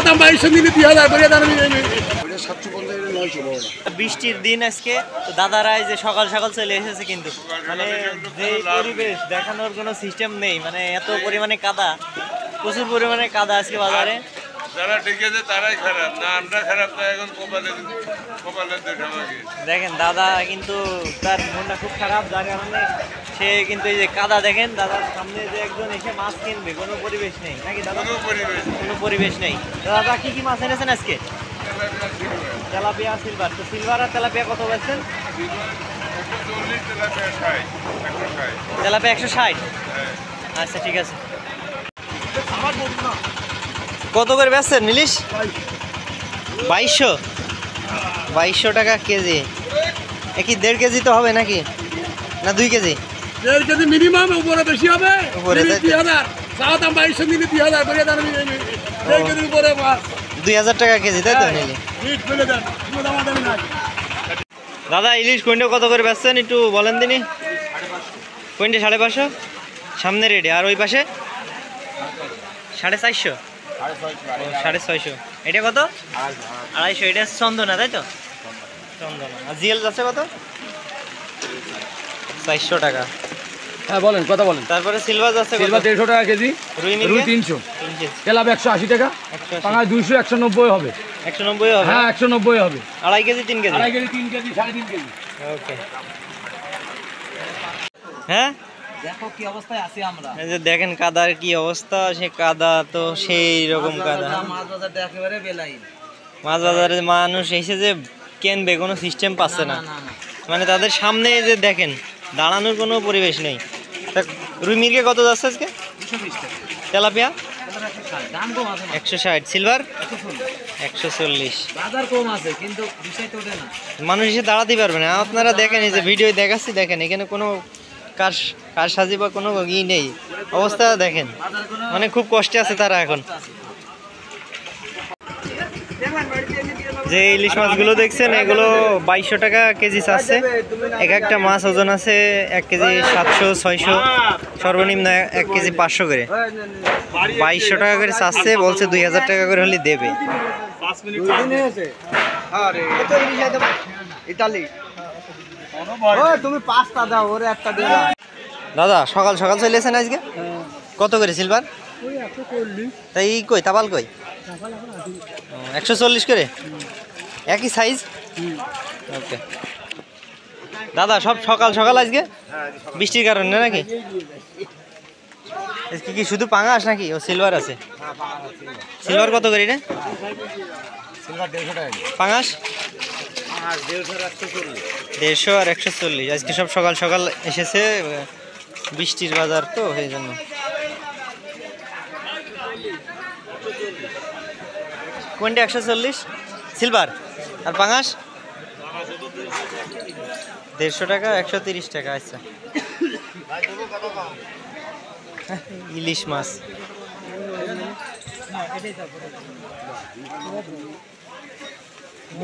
দাম 2200 দিলে 2000 করে দাম। বৃষ্টির দিন আজকে তো দাদারা এই যে সকাল সকাল চলে এসেছে, কিন্তু মানে যে পরিবেশ দেখানোর কোনো সিস্টেম নেই, মানে এত পরিমাণে কাদা, প্রচুর পরিমাণে কাদা আজকে বাজারে। যারা ডেকেছে তারাই খারাপ, না আমরা খারাপ, না এখন কপালের দোষ আমাকে। দেখেন দাদা কিন্তু তার মনটা খুব খারাপ, যার কারণে সে কিন্তু এই যে কাদা দেখেন, দাদার সামনে যে একজন এসে মাছ কিনবে কোনো পরিবেশ নেই নাকি দাদা? কোনো পরিবেশ নেই। দাদা কি কি মাছ এনেছেন আজকে? Tilapia, silver. তো সিলভার আর তেলাপিয়া কত বেচছেন? তেলাপিয়া 160। আচ্ছা ঠিক আছে। কত করে বেচছেন ইলিশ? 2200 টাকা কেজি। কি 1.5 কেজি তো হবে নাকি, না 2 কেজি? 1.5 কেজি মিনিমাম, উপরে বেশি হবে। উপরে 2000, সাত দাম 2200 দিলে 2000 করে দাম। 1.5 কেজির উপরে মাছ 2000 টাকা কেজি, তাই তো নিলি? দাদা ইলিশ কুইন্টাল কত করে বেচছেন একটু বলেন দিনই। কুইন্টাল 550, সামনে রেডি। আর ওই পাশে 450, 650। এটা কত? 250। এটা চন্দনা, তাই তো? চন্দনা। আর জিএল যাচ্ছে কত? 400 টাকা। হ্যাঁ বলেন, কথা বলেন। তারপরে সিলভার যাচ্ছে কত? 150 টাকা কেজি, রুই 300, তেলাপ 180 টাকা, পাঙাশ 200, 190 হবে। 190 হবে? হ্যাঁ 190 হবে। 2.5 KG, 3 KG? 2.5 KG, 3 KG, 3.5 KG. Okay. হ্যাঁ দেখো কি অবস্থায় আছি আমরা। এই যে দেখেন কাদার কি অবস্থা, সে কাদা তো সেই রকম কাদা। মাছ বাজারটা একেবারে বেলাই। মাছ বাজারে মানুষ এসে যে কেনবে কোনো সিস্টেম পাচ্ছে না, মানে তাদের সামনে যে দেখেন দাঁড়ানোর কোনো পরিবেশ নেই। রুই মির্গে কত যাচ্ছে আজকে? 220 টাকা। Tilapia 160, silver 140। বাজার কম আছে কিন্তু বিষয় তো ওঠে না, মানুষ এসে দাঁড়াতেই পারবে না। আপনারা দেখেন এই যে ভিডিও দেখাচ্ছি, দেখেন এখানে কোনো কার সাজি বা কোনো ই নেই, অবস্থা দেখেন, মানে খুব কষ্টে আছে তারা এখন। যে ইলিশ মাছগুলো দেখছেন এগুলো 2200 টাকা কেজি চাচ্ছে। একটা মাছ ওজন আছে 1 কেজি 700, 600, সর্বনিম্ন 1 কেজি 500 করে। 2200 টাকা করে চাচ্ছে, বলছে 2000 টাকা করে হলে দেবে। দাদা সকাল সকাল চলেছেন আজকে? কত করে সিলভার? তাই কই তাবাল কই? 140 করে, একই সাইজ। ওকে দাদা, সব সকাল সকাল আজকে বৃষ্টির কারণে নাকি? কি শুধু পাঙাশ নাকি ও সিলভার আছে? সিলভার কত করে রে? পাঙাশ 150 আর 140। আজকে সব সকাল সকাল এসেছে, বৃষ্টির বাজার তো সেই জন্য। কোনটা 140 সিলভার, আর পাঙাশ 150 টাকা, 130 টাকা। আচ্ছা ইলিশ মাছ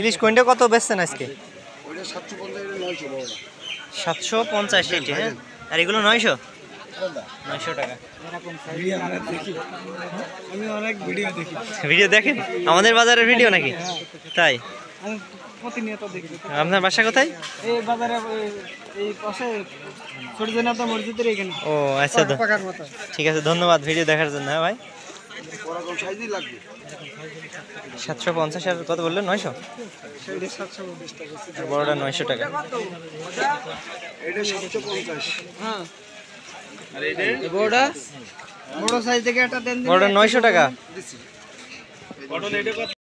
ইলিশ কোনটা কত বেচছেন আজকে? 750 এটি। হ্যাঁ, আর এগুলো 900 টাকা। আমি অনেক ভিডিও দেখি। ভিডিও দেখেন আমাদের বাজারের ভিডিও নাকি? তাই আমি প্রতিনিয়ত দেখি। আপনার বাসা কোথায়? এই বাজারে এই পাশে সূর্যনাথ মসজিদের এখানে। ও আচ্ছা, ঠিক আছে, ধন্যবাদ ভিডিও দেখার জন্য। হ্যাঁ ভাই, 750 আর কত বললেন? 900। বড়টা 900 টাকা। বড় সাইজ থেকে একটা দেন। বড়টা 900 টাকা।